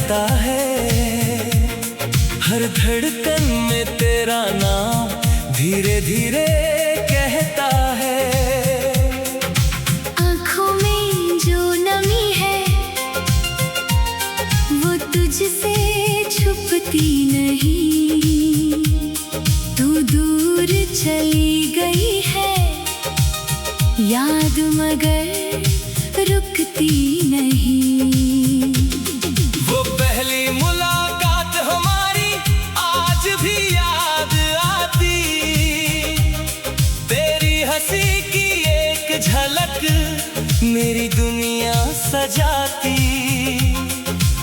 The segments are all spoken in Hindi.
रहता है। हर धड़कन में तेरा नाम धीरे धीरे कहता है। आँखों में जो नमी है वो तुझसे छुपती नहीं। तू दूर चली गई है याद मगर रुकती नहीं। वो पहली मुलाकात हमारी आज भी याद आती। तेरी हंसी की एक झलक मेरी दुनिया सजाती।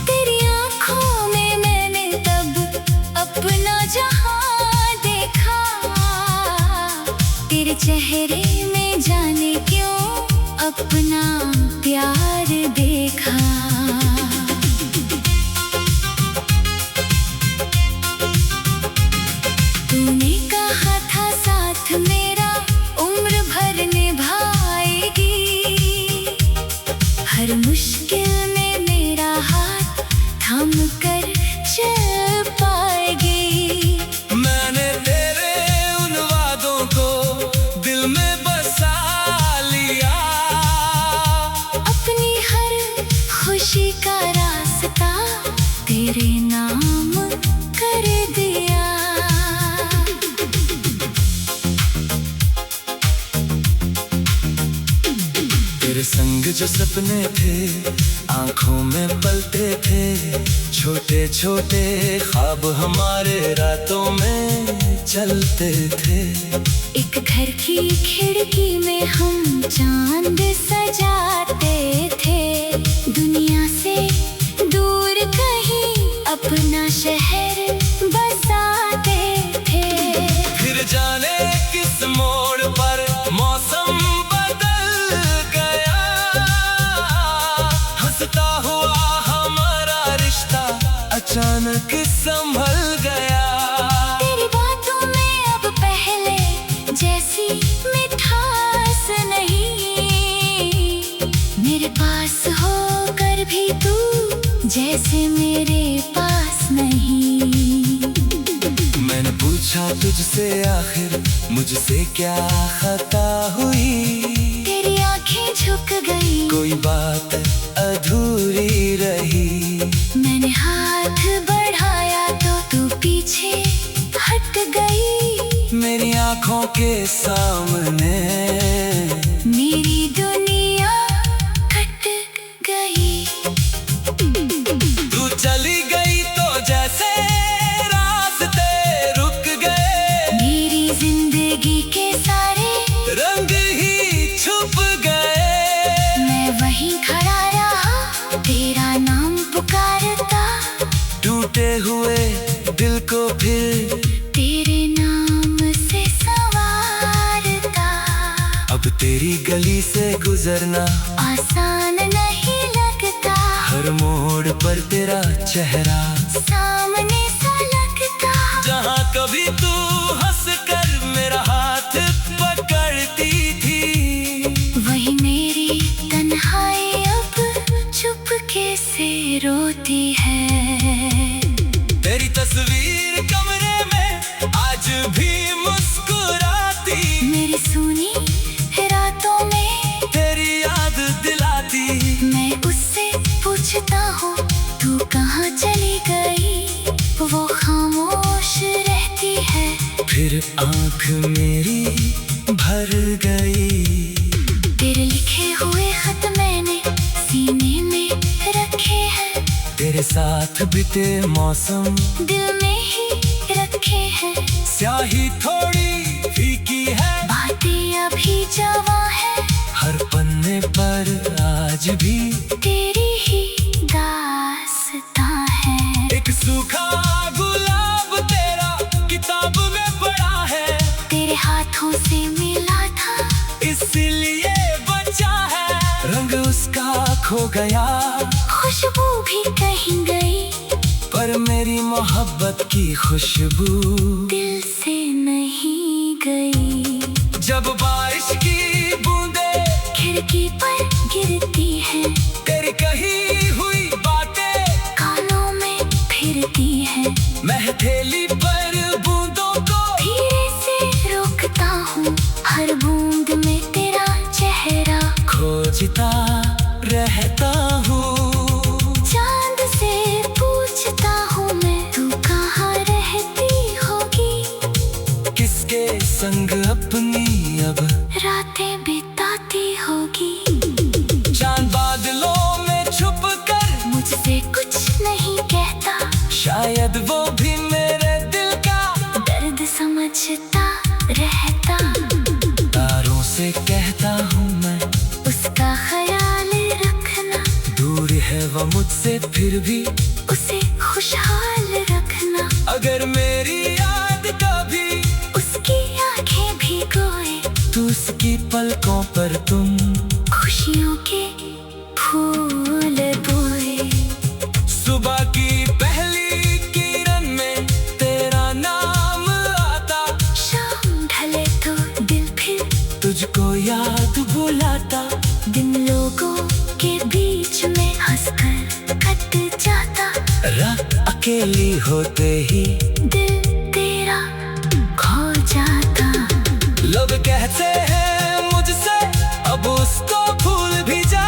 तेरी आँखों में मैंने तब अपना जहां देखा। तेरे चेहरे में जाने क्यों अपना प्यार देखा। तूने कहा था साथ मेरा उम्र भर निभाएगी। हर मुश्किल में मेरा हाथ थाम कर चल पाएगी। मैंने तेरे उन वादों को दिल में बसा लिया। अपनी हर खुशी का रास्ता तेरे नाम कर दिया। तेरे संग जो सपने थे आंखों में पलते थे। छोटे छोटे ख्वाब हमारे रातों में चलते थे। एक घर की खिड़की में हम चांद सजाते थे। दुनिया से दूर कहीं अपना शहर बसाते थे। फिर जाने किस मोड़ पर मौसम बदल गया। हंसता हुआ हमारा रिश्ता अचानक संभल गया। तेरी बातों में अब पहले जैसी मिठास नहीं। मेरे पास होकर भी तू जैसे मेरे पास नहीं। मैंने पूछा तुझसे आखिर मुझसे क्या खता हुई। तेरी आंखें झुक गई, कोई बात अधूरी रही। मैंने हाथ बढ़ाया तो तू पीछे हट गई। मेरी आंखों के सामने मेरी दुनिया कट गई। तू चली गई तो जैसे रास्ते रुक गए। मेरी जिंदगी के सारे रंग ही छुप गए। मैं वहीं खड़ा रहा तेरा नाम पुकारता। टूटे हुए दिल को फिर तेरे नाम से संवारता। अब तेरी गली से गुजरना आसान नहीं लगता। हर मोड़ पर तेरा चेहरा सामने सा लगता। जहाँ कभी तू हंस कर मेरा हाथ पकड़ती थी। वही मेरी तन्हाई अब चुपके से रोती है। तेरी तस्वीर कमरे में आज भी मुस्कुराती। मेरी सुनी रातों में तेरी याद दिलाती। मैं उससे पूछता हूँ तू कहाँ चली गई। वो खामोश रहती है। फिर आँख मेरी भर गई। तेरे लिखे हुए खत मैंने सीने में रखे हैं। तेरे साथ बीते मौसम दिल में ही रखे हैं। स्याही थोड़ी फीकी है, बातें अभी जवां है। हर पन्ने पर आज भी तेरी ही दास्तां है। एक सूखा गुलाब तेरा किताब में पड़ा है। तेरे हाथों से मिला था इसलिए बचा है। रंग उसका खो गया, खुशबू भी कहीं गई। पर मेरी मोहब्बत की खुशबू दिल से नहीं गई। जब बारिश की बूंदे खिड़की पर गिरती है। तेरी कही हुई बातें कानों में हथेली पर बूंदों को धीरे से रोकता हूँ, हर बूंद में तेरा चेहरा खोजता रहता हूँ। चांद से पूछता हूँ मैं, तू कहाँ रहती होगी, किसके संग अपनी अब रातें बिताती होगी। चांद बादलों में छुप कर मुझसे कुछ नहीं कहता, शायद वो भी मेरे दिल का दर्द समझता रहता। तारों से कहता हूँ मैं, उसका ख्याल रखना, दूर है वो मुझसे फिर भी उसे खुशहाल रखना। अगर मेरी याद कभी उसकी आंखें भिगोए, तो उसकी पलकों पर तुम खुशियों के फूल बोए। सुबह की पहली किरण में तेरा नाम आता, शाम ढले तो दिल फिर तुझको याद बुलाता। दिन लोगों के बीच में हंसकर कट जाता, रात अकेली होते ही दिल तेरा खो जाता। लोग कहते हैं मुझसे अब उसको भूल भी जा,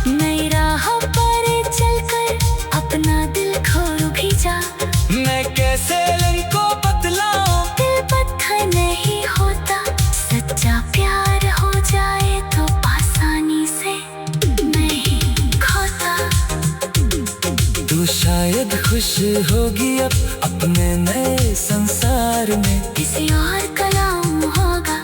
नई राह पर चलकर अपना दिल खो भी जा। मैं कैसे इनको बतलाऊं, दिल पत्थर नहीं होता, सच्चा प्यार हो जाए तो आसानी से नहीं खोता। तू शायद खुश होगी अब अपने नए संसार में, किसी और का नाम होगा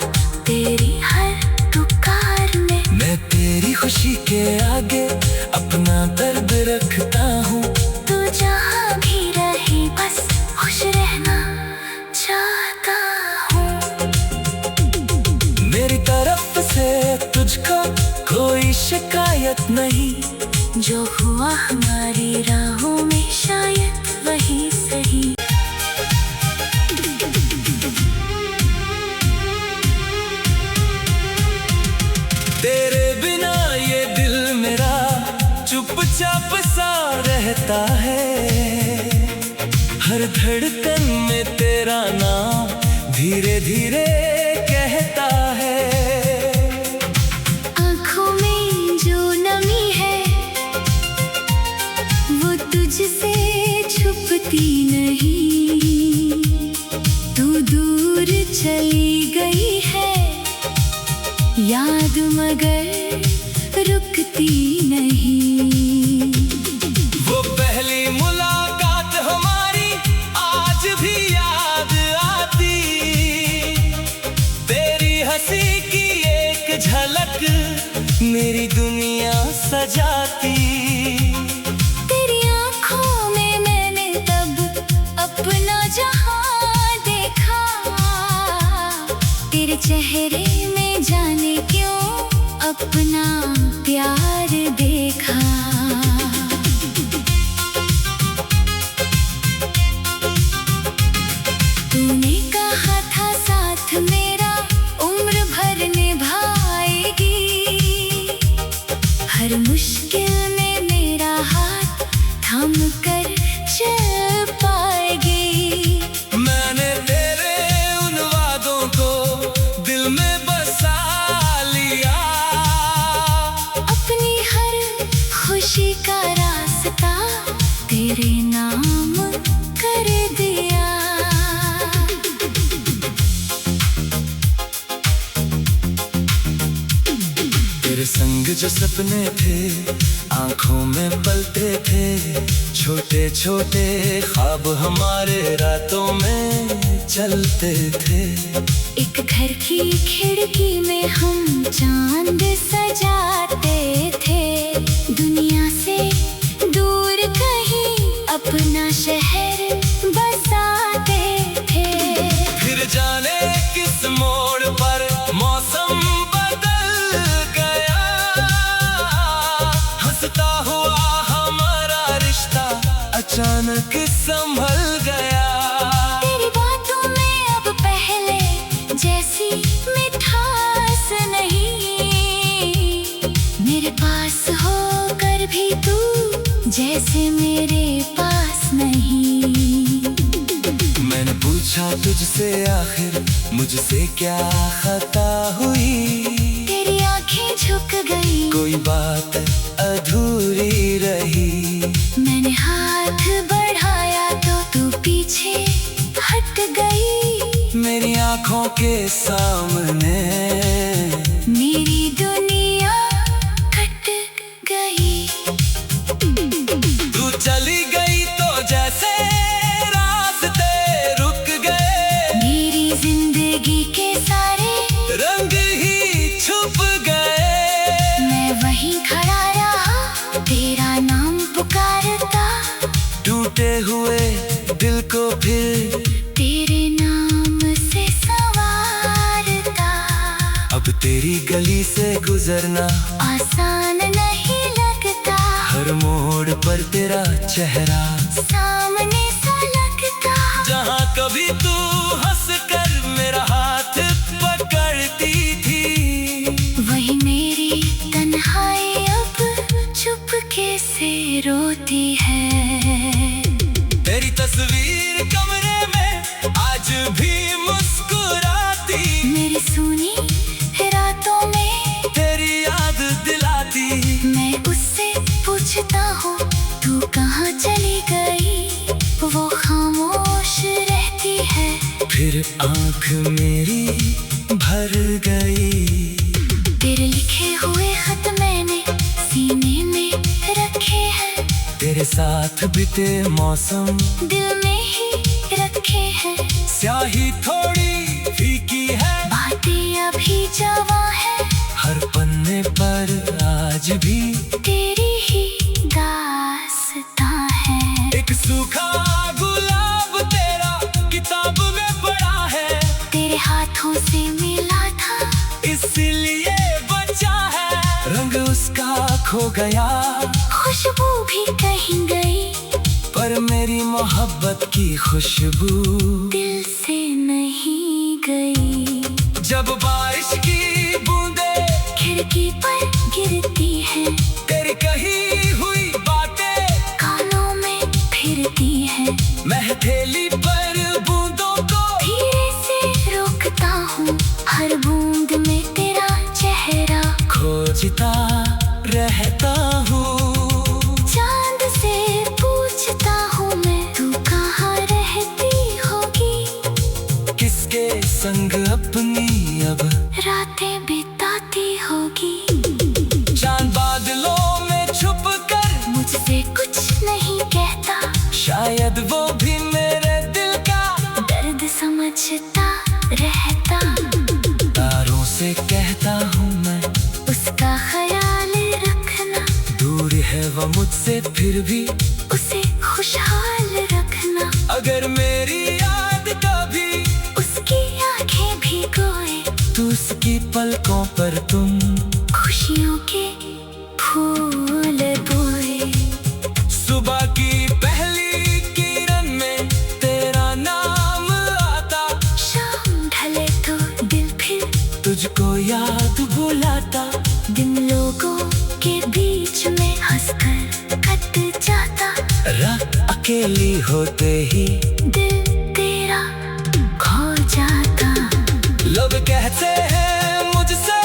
तेरी हर पुकार में। मैं तेरी खुशी के आगे अपना दर्द रखता हूँ। तू जहाँ भी रहे बस खुश रहना चाहता हूँ। मेरी तरफ से तुझको कोई शिकायत नहीं, जो हुआ हमारी राहों में शायद वही सही। तेरे बिना ये दिल मेरा चुपचाप सा रहता है, हर धड़कन में तेरा नाम धीरे धीरे कहता है। आँखों में जो नमी है वो तुझसे छुपती नहीं, तू दूर चली गई है याद मगर रुकती नहीं। वो पहली मुलाकात हमारी आज भी याद आती, तेरी हंसी की एक झलक मेरी दुनिया सजाती। तेरी आँखों में मैंने तब अपना जहां देखा, तेरे चेहरे में जाने क्यों अपना प्यार देखा। तूने कहा था साथ मेरा उम्र भर निभाएगी, हर मुश्किल में मेरा हाथ थाम कर चल पाएगी। मैंने तेरे उन वादों को दिल में बसा लिया, अपनी हर खुशी का रास्ता तेरे नाम कर दिया। तेरे संग जो सपने थे आंखों में पलते थे, छोटे छोटे ख्वाब हमारे रातों में चलते थे। एक घर की खिड़की में हम चांद सजाते थे, दुनिया से दूर कहीं अपना शहर बसाते थे। फिर जाने किस मोड़ पर मौसम बदल गया, हंसता हुआ हमारा रिश्ता अचानक संभल गया। तेरी बातों में अब पहले जैसी मिठास नहीं, मेरे पास होकर भी तू जैसे मेरे पास नहीं। पूछा तुझसे आखिर मुझसे क्या खता हुई, तेरी आंखें झुक गई, कोई बात अधूरी रही। मैंने हाथ बढ़ाया तो तू पीछे हट गई, मेरी आंखों के सामने मेरी दुनिया कट गई। तू चली गई तो जैसे रास्ते रुक गए, मेरी जिंदगी के सारे रंग ही छुप गए। मैं वहीं खड़ा रहा, तेरा नाम पुकारता, टूटे हुए दिल को फिर तेरे नाम से संवारता। अब तेरी गली से गुजरना आसान नहीं लगता, हर मोड़ पर तेरा चेहरा सामने सा लगता। जहाँ कभी तू हंस कर मेरा हाथ पकड़ती थी, वही मेरी तन्हाई अब चुपके से रोती है। तेरी तस्वीर कमरे में आज भी मुस्कुराती, मेरी सुनी रातों में तेरी याद दिलाती। मैं उससे पूछता हूँ तू कहाँ चली गई, वो खामोश रहती है। फिर आंख मेरी भर गई। तेरे लिखे हुए खत मैंने सीने में रखे हैं, तेरे साथ बीते मौसम दिल में ही रखे हैं। स्याही थोड़ी फीकी है, बातें अभी जवां है, हर पन्ने पर आज भी तेरी ही दास्तां है। एक सूखा गुलाब तेरा किताब में पड़ा है, तेरे हाथों से मिला था, इसलिए बचा है। रंग उसका खो गया, खुशबू भी कहीं गई, पर मेरी मोहब्बत की खुशबू दिल से नहीं गई। जब बारिश की बूंदें खिड़की पर गिरती है, तेरी कही हुई बातें कानों में फिरती है। मैं हथेली पर बूंदों को धीरे से रोकता हूँ, हर बूंद में तेरा चेहरा खोजता रहता हूँ। चांद से पूछता हूँ मैं, तू कहाँ रहती होगी, किसके संग अपनी अब रातें बिताती होगी। चांद बादलों में छुप कर मुझसे कुछ नहीं कहता, शायद वो भी मेरे दिल का दर्द समझता रहता। तारों से कहता हूँ मैं, उसका ख्याल रखना, दूर है वो मुझसे फिर भी उसे खुशहाल रखना। अगर मेरी याद कभी उसकी आंखें भिगोए, तो उसकी पलकों पर तुम खुशियों के फूल बोए। सुबह की पहली किरण में तेरा नाम आता, शाम ढले तो दिल फिर तुझको याद बुलाता। दिन लोगों के बीच में हंसकर कट जाता, रात अकेली होते ही दिल तेरा खो जाता। लोग कहते हैं मुझसे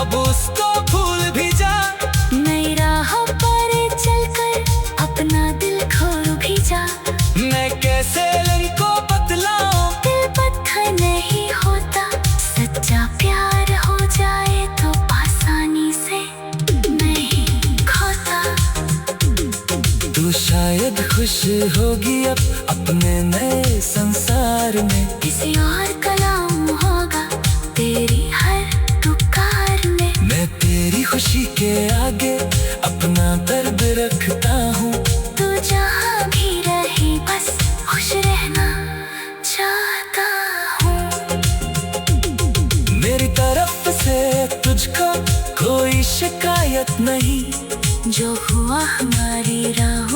अब उसको भूल भी जा, नई राह पर चलकर अपना दिल खो भी जा। मैं कैसे इनको बतलाऊं, दिल पत्थर नहीं होता, सच्चा प्यार हो जाए तो आसानी से नहीं खोता। तू शायद खुश होगी अब अपने नए संसार में, किसी और का नाम होगा तेरी हर पुकार में। मैं तेरी खुशी के आगे अपना दर्द रखता हूँ। तू जहाँ भी रहे बस खुश रहना चाहता हूँ। मेरी तरफ से तुझको कोई शिकायत नहीं, जो हुआ हमारी राह